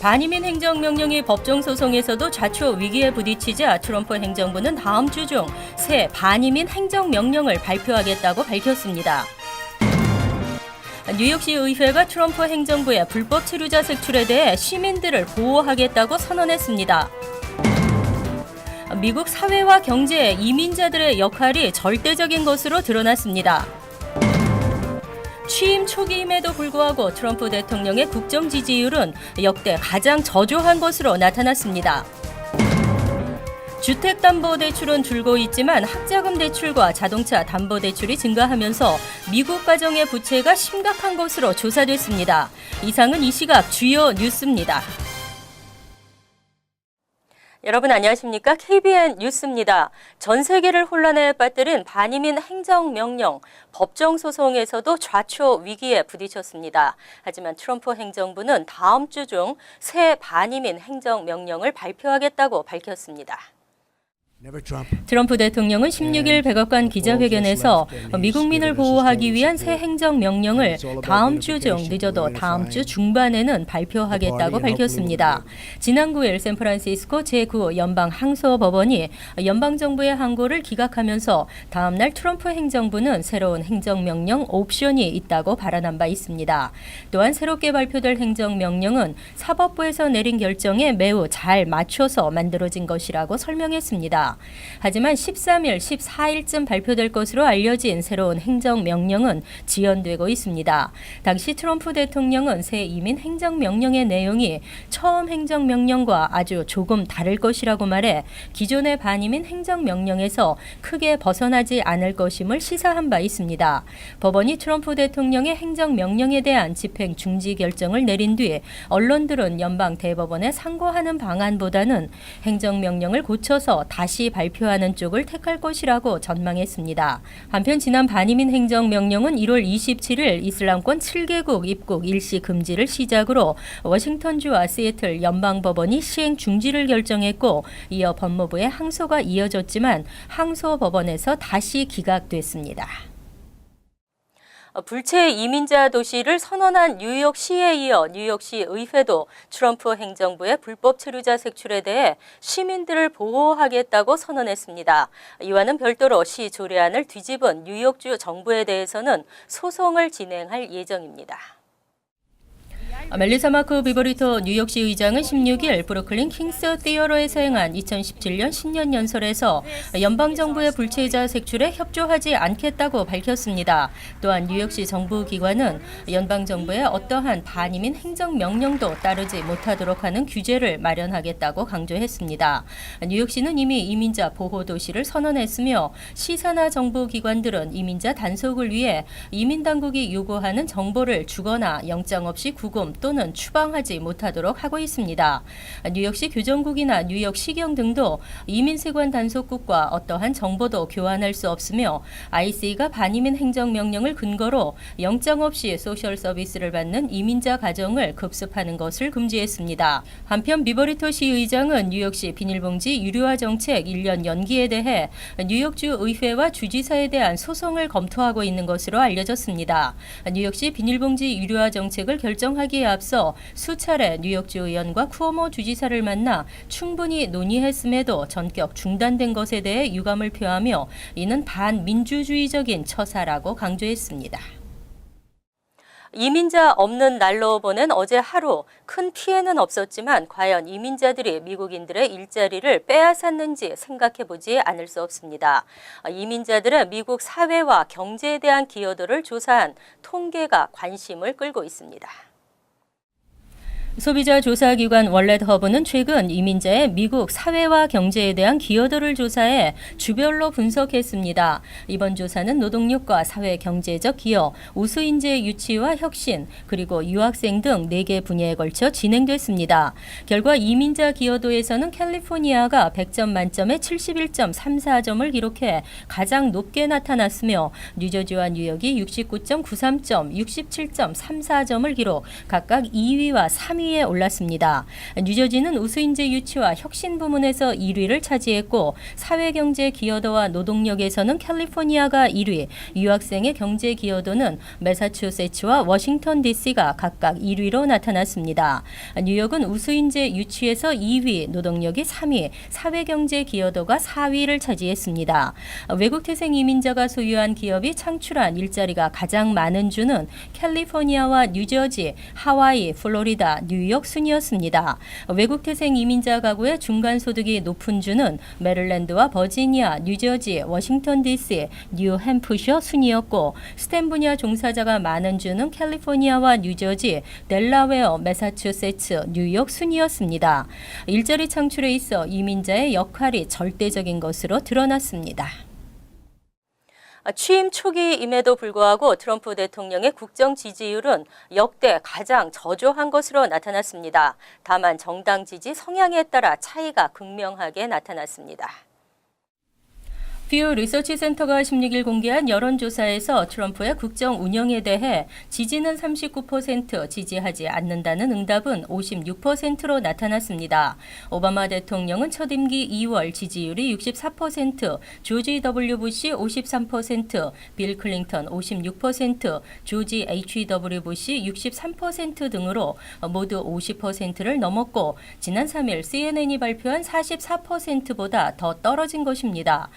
반이민 행정명령이 법정 소송에서도 좌초 위기에 부딪히자 트럼프 행정부는 다음 주 중 새 반이민 행정명령을 발표하겠다고 밝혔습니다. 뉴욕시 의회가 트럼프 행정부의 불법 체류자 색출에 대해 시민들을 보호하겠다고 선언했습니다. 미국 사회와 경제에 이민자들의 역할이 절대적인 것으로 드러났습니다. 취임 초기임에도 불구하고 트럼프 대통령의 국정 지지율은 역대 가장 저조한 것으로 나타났습니다. 주택담보대출은 줄고 있지만 학자금 대출과 자동차 담보대출이 증가하면서 미국 가정의 부채가 심각한 것으로 조사됐습니다. 이상은 이 시각 주요 뉴스입니다. 여러분 안녕하십니까? KBN 뉴스입니다. 전 세계를 혼란에 빠뜨린 반이민 행정명령, 법정 소송에서도 좌초 위기에 부딪혔습니다. 하지만 트럼프 행정부는 다음 주 중 새 반이민 행정명령을 발표하겠다고 밝혔습니다. 트럼프 대통령은 16일 백악관 기자회견에서 미국민을 보호하기 위한 새 행정명령을 다음 주 중 늦어도 다음 주 중반에는 발표하겠다고 밝혔습니다. 지난 9일 샌프란시스코 제9 연방항소법원이 연방정부의 항고를 기각하면서 다음 날 트럼프 행정부는 새로운 행정명령 옵션이 있다고 발언한 바 있습니다. 또한 새롭게 발표될 행정명령은 사법부에서 내린 결정에 매우 잘 맞춰서 만들어진 것이라고 설명했습니다. 하지만 13일, 14일쯤 발표될 것으로 알려진 새로운 행정명령은 지연되고 있습니다. 당시 트럼프 대통령은 새 이민 행정명령의 내용이 처음 행정명령과 아주 조금 다를 것이라고 말해 기존의 반이민 행정명령에서 크게 벗어나지 않을 것임을 시사한 바 있습니다. 법원이 트럼프 대통령의 행정명령에 대한 집행 중지 결정을 내린 뒤 언론들은 연방 대법원에 상고하는 방안보다는 행정명령을 고쳐서 다시 발표하는 쪽을 택할 것이라고 전망했습니다. 한편 지난 반이민 행정명령은 1월 27일 이슬람권 7개국 입국 일시 금지를 시작으로 워싱턴주와 시애틀 연방법원이 시행 중지를 결정했고 이어 법무부의 항소가 이어졌지만 항소법원에서 다시 기각됐습니다. 불체 이민자 도시를 선언한 뉴욕시에 이어 뉴욕시 의회도 트럼프 행정부의 불법 체류자 색출에 대해 시민들을 보호하겠다고 선언했습니다. 이와는 별도로 시 조례안을 뒤집은 뉴욕주 정부에 대해서는 소송을 진행할 예정입니다. 멜리사 마크 비버리토 뉴욕시 의장은 16일 브루클린 킹스 티어러에서 행한 2017년 신년 연설에서 연방정부의 불체자 색출에 협조하지 않겠다고 밝혔습니다. 또한 뉴욕시 정부기관은 연방정부의 어떠한 반이민 행정명령도 따르지 못하도록 하는 규제를 마련하겠다고 강조했습니다. 뉴욕시는 이미 이민자 보호도시를 선언했으며 시사나 정부기관들은 이민자 단속을 위해 이민당국이 요구하는 정보를 주거나 영장 없이 구금 또는 추방하지 못하도록 하고 있습니다. 뉴욕시 교정국이나 뉴욕시경 등도 이민세관 단속국과 어떠한 정보도 교환할 수 없으며 IC가 반이민 행정명령을 근거로 영장 없이 소셜 서비스를 받는 이민자 가정을 급습하는 것을 금지했습니다. 한편 비버리토 시의장은 뉴욕시 비닐봉지 유료화 정책 1년 연기에 대해 뉴욕주 의회와 주지사에 대한 소송을 검토하고 있는 것으로 알려졌습니다. 뉴욕시 비닐봉지 유료화 정책을 결정하기에 앞서 수차례 뉴욕주 의원과 쿠오모 주지사를 만나 충분히 논의했음에도 전격 중단된 것에 대해 유감을 표하며 이는 반민주주의적인 처사라고 강조했습니다. 이민자 없는 날로 보낸 어제 하루 큰 피해는 없었지만 과연 이민자들이 미국인들의 일자리를 빼앗았는지 생각해보지 않을 수 없습니다. 이민자들의 미국 사회와 경제에 대한 기여도를 조사한 통계가 관심을 끌고 있습니다. 소비자 조사기관 월렛허브는 최근 이민자의 미국 사회와 경제에 대한 기여도를 조사해 주별로 분석했습니다. 이번 조사는 노동력과 사회 경제적 기여, 우수인재 유치와 혁신, 그리고 유학생 등 4개 분야에 걸쳐 진행됐습니다. 결과 이민자 기여도에서는 캘리포니아가 100점 만점에 71.34점을 기록해 가장 높게 나타났으며 뉴저지와 뉴욕이 69.93점, 67.34점을 기록, 각각 2위와 3위 3위에 올랐습니다. 뉴저지는 우수인재 유치와 혁신 부문에서 1위를 차지했고 사회경제 기여도와 노동력에서는 캘리포니아가 1위, 유학생의 경제 기여도는 매사추세츠와 워싱턴 DC가 각각 1위로 나타났습니다. 뉴욕은 우수인재 유치에서 2위, 노동력이 3위, 사회경제 기여도가 4위를 차지했습니다. 외국 태생 이민자가 소유한 기업이 창출한 일자리가 가장 많은 주는 캘리포니아와 뉴저지, 하와이, 플로리다, 뉴욕 순이었습니다. 외국 태생 이민자 가구의 중간 소득이 높은 주는 메릴랜드와 버지니아, 뉴저지, 워싱턴 DC, 뉴햄프셔 순이었고 스템 분야 종사자가 많은 주는 캘리포니아와 뉴저지, 델라웨어, 매사추세츠, 뉴욕 순이었습니다. 일자리 창출에 있어 이민자의 역할이 절대적인 것으로 드러났습니다. 취임 초기임에도 불구하고 트럼프 대통령의 국정 지지율은 역대 가장 저조한 것으로 나타났습니다. 다만 정당 지지 성향에 따라 차이가 극명하게 나타났습니다. 퓨 리서치 센터가 16일 공개한 여론조사에서 트럼프의 국정 운영에 대해 지지는 39%, 지지하지 않는다는 응답은 56%로 나타났습니다. 오바마 대통령은 첫 임기 2월 지지율이 64%, 조지 W. 부시 53%, 빌 클린턴 56%, 조지 H.W. 부시 63% 등으로 모두 50%를 넘었고 지난 3일 CNN이 발표한 44%보다 더 떨어진 것입니다.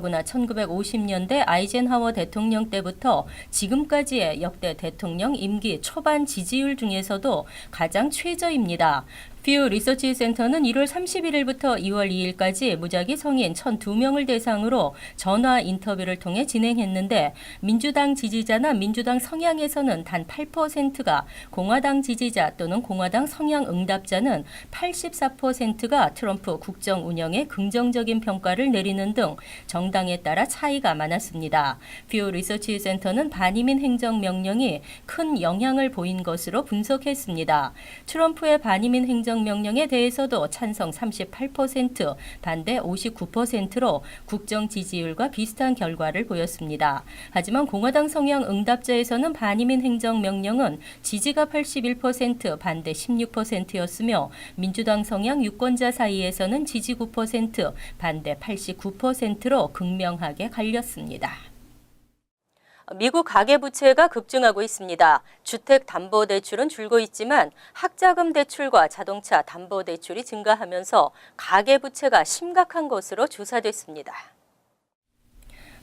더구나 1950년대 아이젠하워 대통령 때부터 지금까지의 역대 대통령 임기 초반 지지율 중에서도 가장 최저입니다. 퓨 리서치 센터는 1월 31일부터 2월 2일까지 무작위 성인 1,002명을 대상으로 전화 인터뷰를 통해 진행했는데 민주당 지지자나 민주당 성향에서는 단 8%가, 공화당 지지자 또는 공화당 성향 응답자는 84%가 트럼프 국정 운영에 긍정적인 평가를 내리는 등 정당에 따라 차이가 많았습니다. 퓨 리서치 센터는 반이민 행정명령이 큰 영향을 보인 것으로 분석했습니다. 트럼프의 반이민 행정명령에 대해서도 찬성 38%, 반대 59%로 국정 지지율과 비슷한 결과를 보였습니다. 하지만 공화당 성향 응답자에서는 반이민 행정명령은 지지가 81%, 반대 16%였으며 민주당 성향 유권자 사이에서는 지지 9%, 반대 89%로 극명하게 갈렸습니다. 미국 가계부채가 급증하고 있습니다. 주택담보대출은 줄고 있지만 학자금 대출과 자동차 담보대출이 증가하면서 가계부채가 심각한 것으로 조사됐습니다.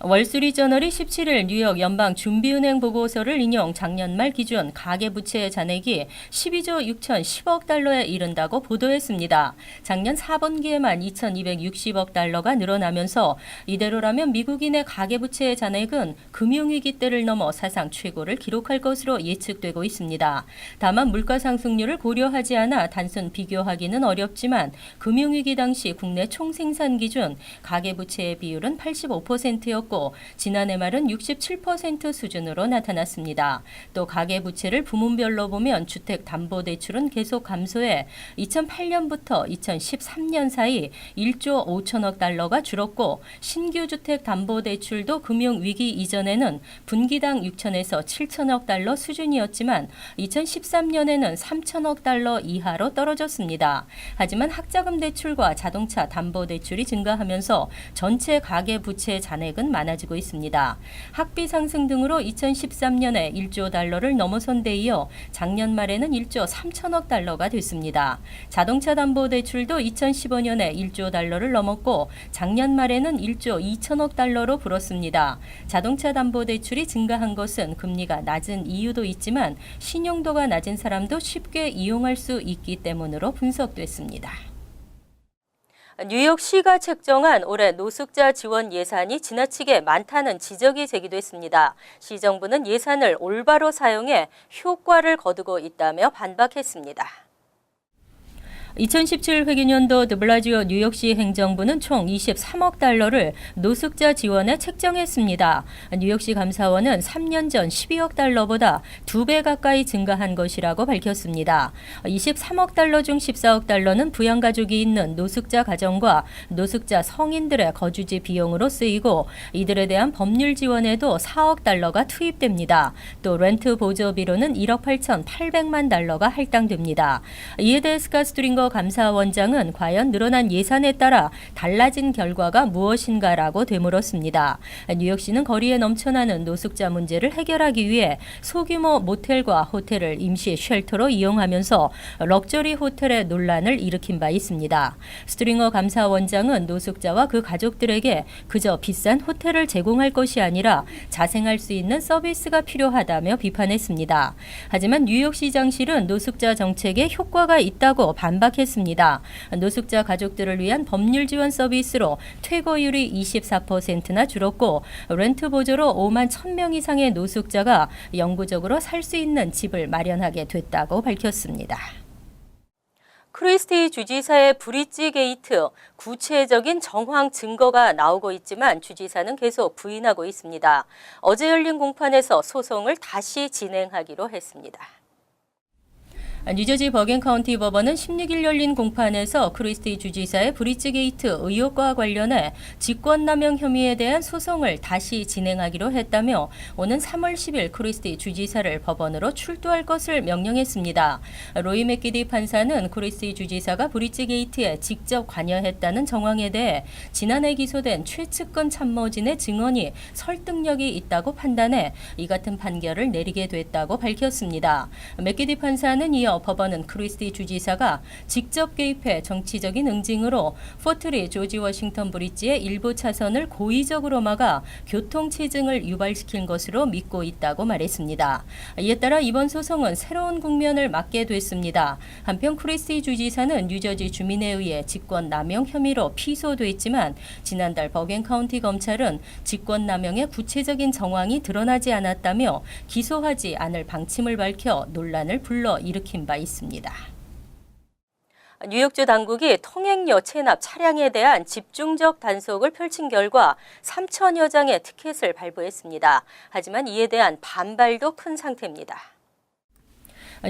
월스트리트저널이 17일 뉴욕 연방준비은행 보고서를 인용 작년 말 기준 가계부채의 잔액이 12조 6,010억 달러에 이른다고 보도했습니다. 작년 4분기에만 2,260억 달러가 늘어나면서 이대로라면 미국인의 가계부채의 잔액은 금융위기 때를 넘어 사상 최고를 기록할 것으로 예측되고 있습니다. 다만 물가 상승률을 고려하지 않아 단순 비교하기는 어렵지만 금융위기 당시 국내 총생산 기준 가계부채의 비율은 85%였고 지난해 말은 67% 수준으로 나타났습니다. 또 가계부채를 부문별로 보면 주택담보대출은 계속 감소해 2008년부터 2013년 사이 1조 5천억 달러가 줄었고 신규 주택담보대출도 금융위기 이전에는 분기당 6천에서 7천억 달러 수준이었지만 2013년에는 3천억 달러 이하로 떨어졌습니다. 하지만 학자금 대출과 자동차 담보대출이 증가하면서 전체 가계부채 잔액은 많아지고 있습니다. 학비 상승 등으로 2013년에 1조 달러를 넘어선 데 이어 작년 말에는 1조 3천억 달러가 됐습니다. 자동차 담보대출도 2015년에 1조 달러를 넘었고 작년 말에는 1조 2천억 달러로 불었습니다. 자동차 담보대출이 증가한 것은 금리가 낮은 이유도 있지만 신용도가 낮은 사람도 쉽게 이용할 수 있기 때문으로 분석됐습니다. 뉴욕시가 책정한 올해 노숙자 지원 예산이 지나치게 많다는 지적이 제기됐습니다. 시정부는 예산을 올바로 사용해 효과를 거두고 있다며 반박했습니다. 2017 회계년도 드블라지오 뉴욕시 행정부는 총 23억 달러를 노숙자 지원에 책정했습니다. 뉴욕시 감사원은 3년 전 12억 달러보다 2배 가까이 증가한 것이라고 밝혔습니다. 23억 달러 중 14억 달러는 부양가족이 있는 노숙자 가정과 노숙자 성인들의 거주지 비용으로 쓰이고 이들에 대한 법률 지원에도 4억 달러가 투입됩니다. 또 렌트 보조비로는 1억 8,800만 달러가 할당됩니다. 이에 대해 스캇 스트링거 감사원장은 과연 늘어난 예산에 따라 달라진 결과가 무엇인가라고 되물었습니다. 뉴욕시는 거리에 넘쳐나는 노숙자 문제를 해결하기 위해 소규모 모텔과 호텔을 임시 쉘터로 이용하면서 럭셔리 호텔의 논란을 일으킨 바 있습니다. 스트링거 감사원장은 노숙자와 그 가족들에게 그저 비싼 호텔을 제공할 것이 아니라 자생할 수 있는 서비스가 필요하다며 비판했습니다. 하지만 뉴욕시장실은 노숙자 정책에 효과가 있다고 반박했습니다. 노숙자 가족들을 위한 법률 지원 서비스로 퇴거율이 24%나 줄었고 렌트 보조로 5만 1,000명 이상의 노숙자가 영구적으로 살 수 있는 집을 마련하게 됐다고 밝혔습니다. 크리스티 주지사의 브릿지 게이트, 구체적인 정황 증거가 나오고 있지만 주지사는 계속 부인하고 있습니다. 어제 열린 공판에서 소송을 다시 진행하기로 했습니다. 뉴저지 버겐 카운티 법원은 16일 열린 공판에서 크리스티 주지사의 브릿지 게이트 의혹과 관련해 직권남용 혐의에 대한 소송을 다시 진행하기로 했다며 오는 3월 10일 크리스티 주지사를 법원으로 출두할 것을 명령했습니다. 로이 맥기디 판사는 크리스티 주지사가 브릿지 게이트에 직접 관여했다는 정황에 대해 지난해 기소된 최측근 참모진의 증언이 설득력이 있다고 판단해 이 같은 판결을 내리게 됐다고 밝혔습니다. 맥기디 판사는 이어 법원은 크리스티 주지사가 직접 개입해 정치적인 응징으로 포트리 조지 워싱턴 브릿지의 일부 차선을 고의적으로 막아 교통체증을 유발시킨 것으로 믿고 있다고 말했습니다. 이에 따라 이번 소송은 새로운 국면을 맞게 됐습니다. 한편 크리스티 주지사는 뉴저지 주민에 의해 직권남용 혐의로 피소됐지만 지난달 버겐 카운티 검찰은 직권남용의 구체적인 정황이 드러나지 않았다며 기소하지 않을 방침을 밝혀 논란을 불러일으킨 바 있습니다. 뉴욕주 당국이 통행료 체납 차량에 대한 집중적 단속을 펼친 결과 3천여 장의 티켓을 발부했습니다. 하지만 이에 대한 반발도 큰 상태입니다.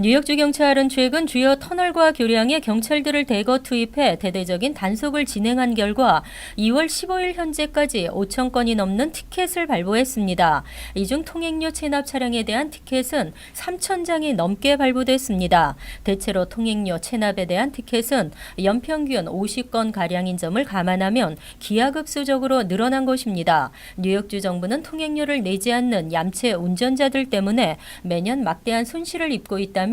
뉴욕주 경찰은 최근 주요 터널과 교량에 경찰들을 대거 투입해 대대적인 단속을 진행한 결과 2월 15일 현재까지 5천 건이 넘는 티켓을 발부했습니다. 이 중 통행료 체납 차량에 대한 티켓은 3천 장이 넘게 발부됐습니다. 대체로 통행료 체납에 대한 티켓은 연평균 50건가량인 점을 감안하면 기하급수적으로 늘어난 것입니다. 뉴욕주 정부는 통행료를 내지 않는 얌체 운전자들 때문에 매년 막대한 손실을 입고 있다며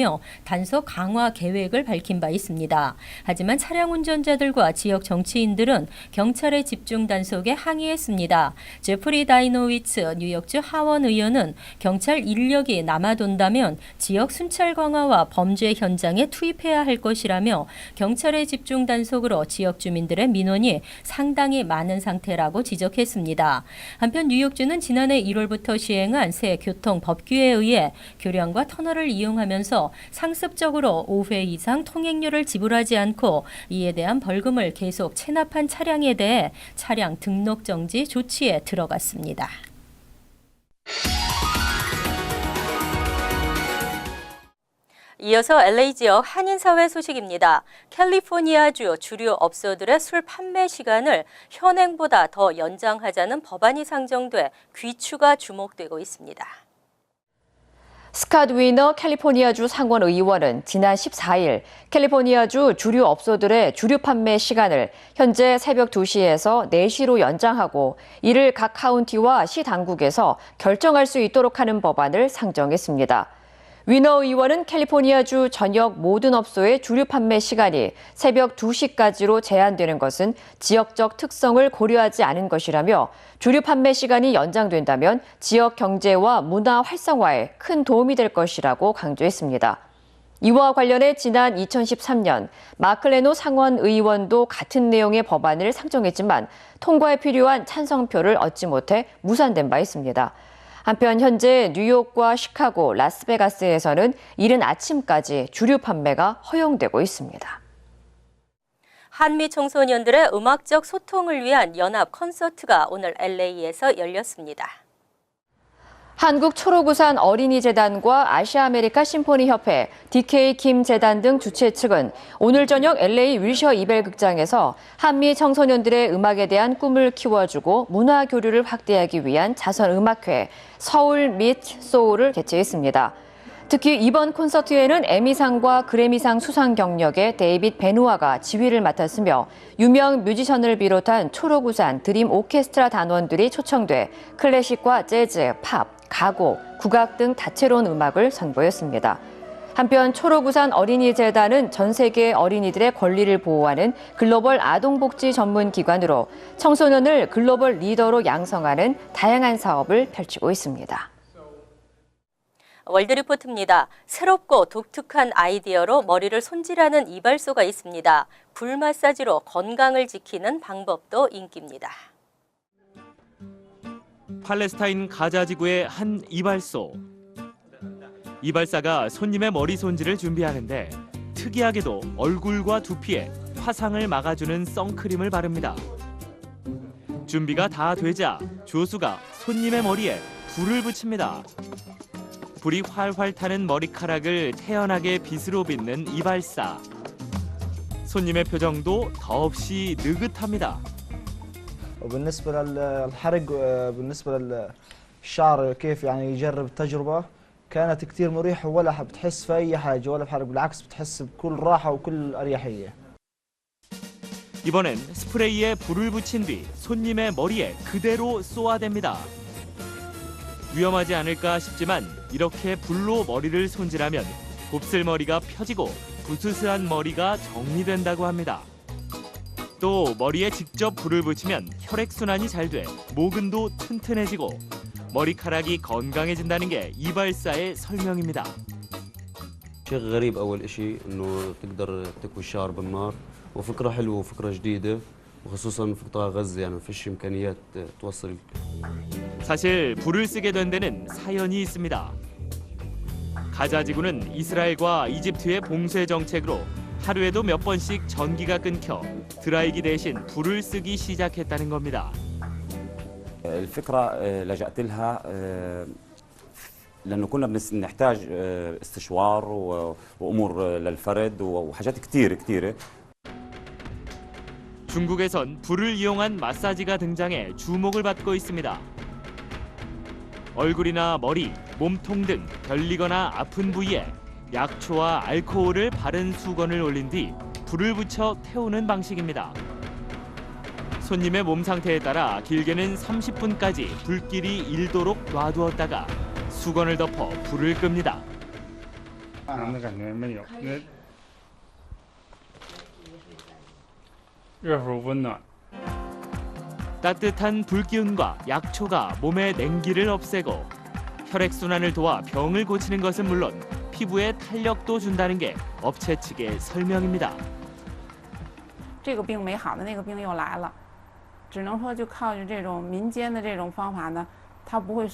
단속 강화 계획을 밝힌 바 있습니다. 하지만 차량 운전자들과 지역 정치인들은 경찰의 집중 단속에 항의했습니다. 제프리 다이노위츠 뉴욕주 하원 의원은 경찰 인력이 남아돈다면 지역 순찰 강화와 범죄 현장에 투입해야 할 것이라며 경찰의 집중 단속으로 지역 주민들의 민원이 상당히 많은 상태라고 지적했습니다. 한편 뉴욕주는 지난해 1월부터 시행한 새 교통 법규에 의해 교량과 터널을 이용하면서 상습적으로 5회 이상 통행료를 지불하지 않고 이에 대한 벌금을 계속 체납한 차량에 대해 차량 등록 정지 조치에 들어갔습니다. 이어서 LA 지역 한인사회 소식입니다. 캘리포니아주 주류 업소들의 술 판매 시간을 현행보다 더 연장하자는 법안이 상정돼 귀추가 주목되고 있습니다. 스캇 위너 캘리포니아주 상원 의원은 지난 14일 캘리포니아주 주류 업소들의 주류 판매 시간을 현재 새벽 2시에서 4시로 연장하고 이를 각 카운티와 시 당국에서 결정할 수 있도록 하는 법안을 상정했습니다. 위너 의원은 캘리포니아주 전역 모든 업소의 주류 판매 시간이 새벽 2시까지로 제한되는 것은 지역적 특성을 고려하지 않은 것이라며 주류 판매 시간이 연장된다면 지역 경제와 문화 활성화에 큰 도움이 될 것이라고 강조했습니다. 이와 관련해 지난 2013년 마크 레노 상원 의원도 같은 내용의 법안을 상정했지만 통과에 필요한 찬성표를 얻지 못해 무산된 바 있습니다. 한편 현재 뉴욕과 시카고, 라스베가스에서는 이른 아침까지 주류 판매가 허용되고 있습니다. 한미 청소년들의 음악적 소통을 위한 연합 콘서트가 오늘 LA에서 열렸습니다. 한국초록우산 어린이재단과 아시아아메리카 심포니협회, DK 김 재단 등 주최 측은 오늘 저녁 LA 윌셔 이벨 극장에서 한미 청소년들의 음악에 대한 꿈을 키워주고 문화 교류를 확대하기 위한 자선음악회 서울 밋 소울을 개최했습니다. 특히 이번 콘서트에는 에미상과 그래미상 수상 경력의 데이빗 베누아가 지휘를 맡았으며 유명 뮤지션을 비롯한 초록우산 드림 오케스트라 단원들이 초청돼 클래식과 재즈, 팝, 가곡, 국악 등 다채로운 음악을 선보였습니다. 한편 초록우산 어린이재단은 전 세계 어린이들의 권리를 보호하는 글로벌 아동복지 전문 기관으로 청소년을 글로벌 리더로 양성하는 다양한 사업을 펼치고 있습니다. 월드리포트입니다. 새롭고 독특한 아이디어로 머리를 손질하는 이발소가 있습니다. 불 마사지로 건강을 지키는 방법도 인기입니다. 팔레스타인 가자 지구의 한 이발소. 이발사가 손님의 머리 손질을 준비하는데 특이하게도 얼굴과 두피에 화상을 막아주는 선크림을 바릅니다. 준비가 다 되자 조수가 손님의 머리에 불을 붙입니다. 불이 활활 타는 머리카락을 태연하게 빗으로 빗는 이발사. 손님의 표정도 더없이 느긋합니다. وبالنسبة للحرق بالنسبة للشعر كيف يعني يجرب التجربة كانت كتير مريحة ولا بتحس في أي حاجة ولا بحرق بالعكس بتحس بكل راحة وكل أريحية. 이번엔 스프레이에 불을 붙인 뒤 손님의 머리에 그대로 쏘아댑니다. 위험하지 않을까 싶지만 이렇게 불로 머리를 손질하면 곱슬머리가 펴지고 부스스한 머리가 정리된다고 합니다. 또 머리에 직접 불을 붙이면 혈액순환이 잘 돼 모근도 튼튼해지고 머리카락이 건강해진다는 게 이발사의 설명입니다. شيء غريب أول إشي إنه تقدر تكوي الشعر بالنار وفكرة حلوة وفكرة جديدة وخصوصا في قطاع غزة يعني ما فيش إمكانيات توصل. 사실 불을 쓰게 된 데는 사연이 있습니다. 가자 지구는 이스라엘과 이집트의 봉쇄 정책으로 하루에도 몇 번씩 전기가 끊겨 드라이기 대신 불을 쓰기 시작했다는 겁니다. الفكرة لجأت لها لأنه كنا نحتاج استشوار وأمور للفرد وحاجات كتيرة. 중국에선 불을 이용한 마사지가 등장해 주목을 받고 있습니다. 얼굴이나 머리, 몸통 등 결리거나 아픈 부위에 약초와 알코올을 바른 수건을 올린 뒤 불을 붙여 태우는 방식입니다. 손님의 몸 상태에 따라 길게는 30분까지 불길이 일도록 놔두었다가 수건을 덮어 불을 끕니다. 따뜻한 불기운과 약초가 몸의 냉기를 없애고 혈액순환을 도와 병을 고치는 것은 물론 피부에 탄력도 준다는 게 업체 측의 설명입니다. 这个病没好的那个病又来了，只能说就靠着这种民间的这种方法呢，它不会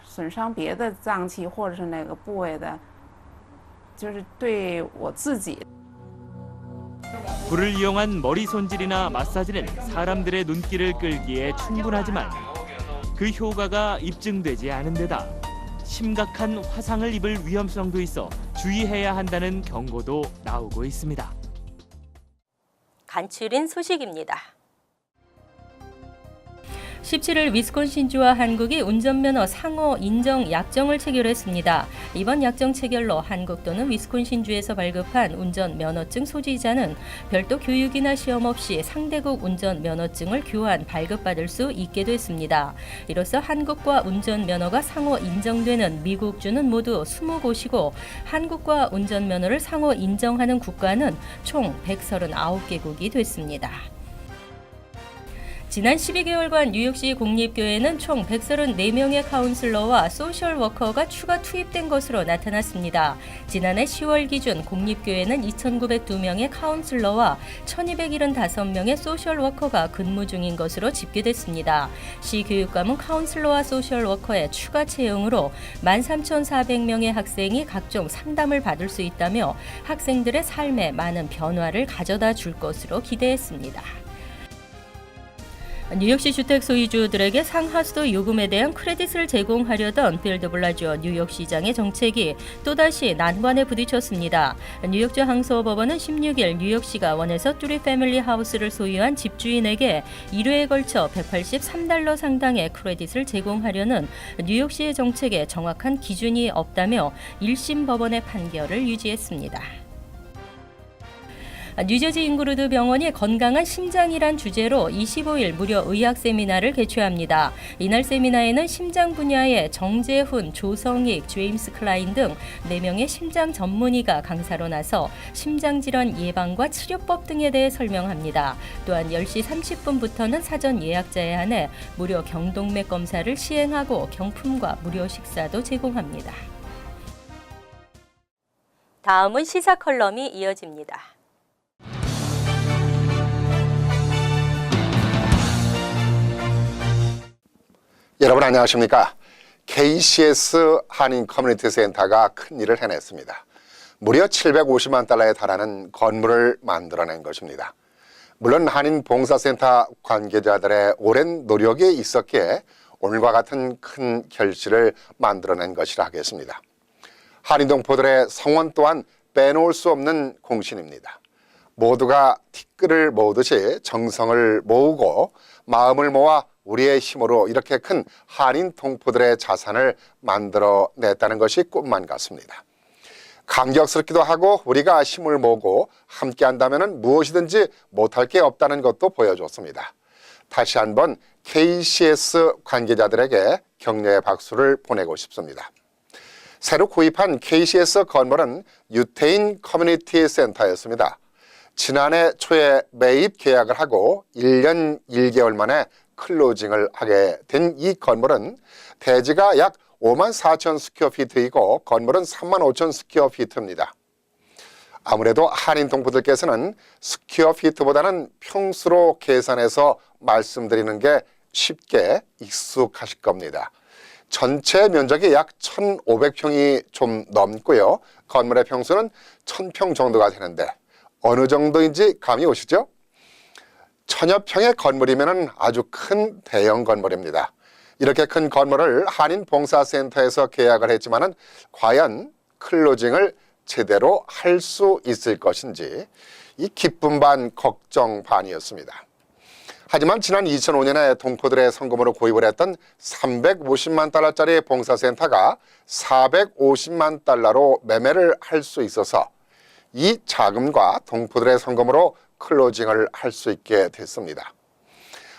损伤别的脏器或者是哪个部位的，就是对我自己。 불을 이용한 머리 손질이나 마사지는 사람들의 눈길을 끌기에 충분하지만 그 효과가 입증되지 않은 데다 심각한 화상을 입을 위험성도 있어 주의해야 한다는 경고도 나오고 있습니다. 간추린 소식입니다. 17일 위스콘신주와 한국이 운전면허 상호 인정 약정을 체결했습니다. 이번 약정 체결로 한국 또는 위스콘신주에서 발급한 운전면허증 소지자는 별도 교육이나 시험 없이 상대국 운전면허증을 교환, 발급받을 수 있게 됐습니다. 이로써 한국과 운전면허가 상호 인정되는 미국주는 모두 20곳이고 한국과 운전면허를 상호 인정하는 국가는 총 139개국이 됐습니다. 지난 12개월간 뉴욕시 공립교회는 총 134명의 카운슬러와 소셜워커가 추가 투입된 것으로 나타났습니다. 지난해 10월 기준 공립교회는 2,902명의 카운슬러와 1,275명의 소셜워커가 근무 중인 것으로 집계됐습니다. 시 교육감은 카운슬러와 소셜워커의 추가 채용으로 13,400명의 학생이 각종 상담을 받을 수 있다며 학생들의 삶에 많은 변화를 가져다 줄 것으로 기대했습니다. 뉴욕시 주택 소유주들에게 상하수 요금에 대한 크레딧을 제공하려던 빌 드 블라지오 뉴욕시장의 정책이 또다시 난관에 부딪혔습니다. 뉴욕주 항소법원은 16일 뉴욕시가 원에서 뚜리 패밀리 하우스를 소유한 집주인에게 1회에 걸쳐 $183 상당의 크레딧을 제공하려는 뉴욕시의 정책에 정확한 기준이 없다며 1심 법원의 판결을 유지했습니다. 뉴저지 잉그루드 병원이 건강한 심장이란 주제로 25일 무료 의학 세미나를 개최합니다. 이날 세미나에는 심장 분야의 정재훈, 조성익, 제임스 클라인 등 4명의 심장 전문의가 강사로 나서 심장질환 예방과 치료법 등에 대해 설명합니다. 또한 10시 30분부터는 사전 예약자에 한해 무료 경동맥 검사를 시행하고 경품과 무료 식사도 제공합니다. 다음은 시사 컬럼이 이어집니다. 여러분 안녕하십니까? KCS 한인 커뮤니티 센터가 큰 일을 해냈습니다. 무려 750만 달러에 달하는 건물을 만들어낸 것입니다. 물론 한인 봉사센터 관계자들의 오랜 노력이 있었기에 오늘과 같은 큰 결실을 만들어낸 것이라 하겠습니다. 한인 동포들의 성원 또한 빼놓을 수 없는 공신입니다. 모두가 티끌을 모으듯이 정성을 모으고 마음을 모아 우리의 힘으로 이렇게 큰 한인 동포들의 자산을 만들어냈다는 것이 꿈만 같습니다. 감격스럽기도 하고 우리가 힘을 모으고 함께 한다면 무엇이든지 못할 게 없다는 것도 보여줬습니다. 다시 한번 KCS 관계자들에게 격려의 박수를 보내고 싶습니다. 새로 구입한 KCS 건물은 유태인 커뮤니티 센터였습니다. 지난해 초에 매입 계약을 하고 1년 1개월 만에 클로징을 하게 된 이 건물은 대지가 약 54,000 스퀘어피트이고 건물은 35,000 스퀘어피트입니다. 아무래도 한인 동포들께서는 스퀘어피트보다는 평수로 계산해서 말씀드리는 게 쉽게 익숙하실 겁니다. 전체 면적이 약 1,500평이 좀 넘고요. 건물의 평수는 1,000평 정도가 되는데 어느 정도인지 감이 오시죠? 1000여 평의 건물이면 아주 큰 대형 건물입니다. 이렇게 큰 건물을 한인 봉사센터에서 계약을 했지만은 과연 클로징을 제대로 할 수 있을 것인지 이 기쁨 반 걱정 반이었습니다. 하지만 지난 2005년에 동포들의 성금으로 구입을 했던 350만 달러짜리 봉사센터가 450만 달러로 매매를 할 수 있어서 이 자금과 동포들의 성금으로 클로징을 할 수 있게 됐습니다.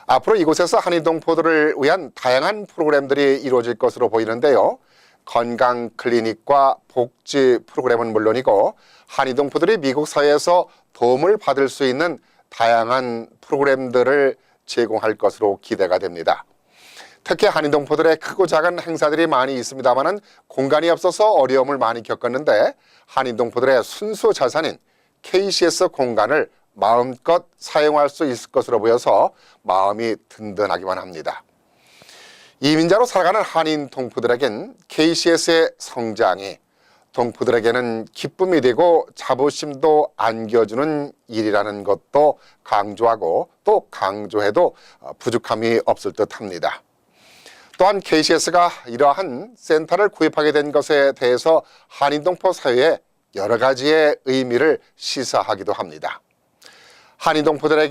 앞으로 이곳에서 한인 동포들을 위한 다양한 프로그램들이 이루어질 것으로 보이는데요. 건강 클리닉과 복지 프로그램은 물론이고 한인 동포들이 미국 사회에서 도움을 받을 수 있는 다양한 프로그램들을 제공할 것으로 기대가 됩니다. 특히 한인 동포들의 크고 작은 행사들이 많이 있습니다만 공간이 없어서 어려움을 많이 겪었는데 한인 동포들의 순수 자산인 KCS 공간을 마음껏 사용할 수 있을 것으로 보여서 마음이 든든하기만 합니다. 이민자로 살아가는 한인 동포들에겐 KCS의 성장이 동포들에게는 기쁨이 되고 자부심도 안겨주는 일이라는 것도 강조하고 또 강조해도 부족함이 없을 듯합니다. 또한 KCS가 이러한 센터를 구입하게 된 것에 대해서 한인 동포 사회에 여러 가지의 의미를 시사하기도 합니다. 한인 동포들이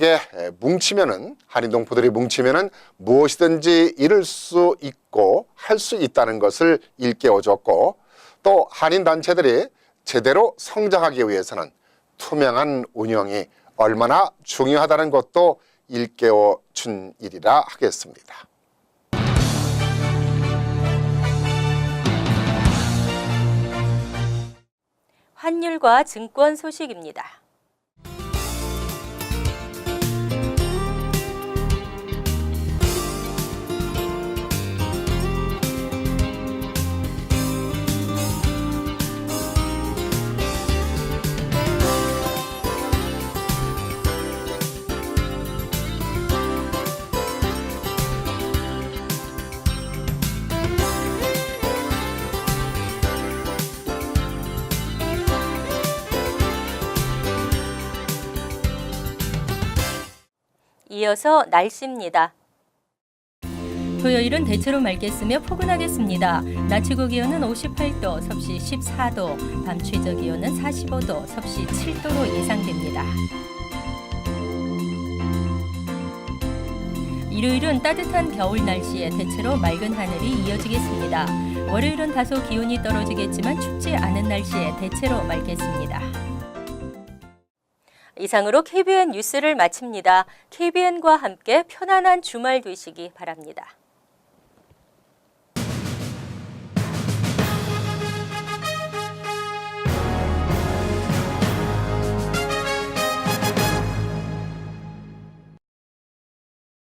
뭉치면은 무엇이든지 이룰 수 있고 할 수 있다는 것을 일깨워줬고 또 한인 단체들이 제대로 성장하기 위해서는 투명한 운영이 얼마나 중요하다는 것도 일깨워준 일이라 하겠습니다. 환율과 증권 소식입니다. 이어서 날씨입니다. 토요일은 대체로 맑겠으며 포근하겠습니다. 낮 최고 기온은 58도, 섭씨 14도, 밤 최저 기온은 45도, 섭씨 7도로 예상됩니다. 일요일은 따뜻한 겨울 날씨에 대체로 맑은 하늘이 이어지겠습니다. 월요일은 다소 기온이 떨어지겠지만 춥지 않은 날씨에 대체로 맑겠습니다. 이상으로 KBN 뉴스를 마칩니다. KBN과 함께 편안한 주말 되시기 바랍니다.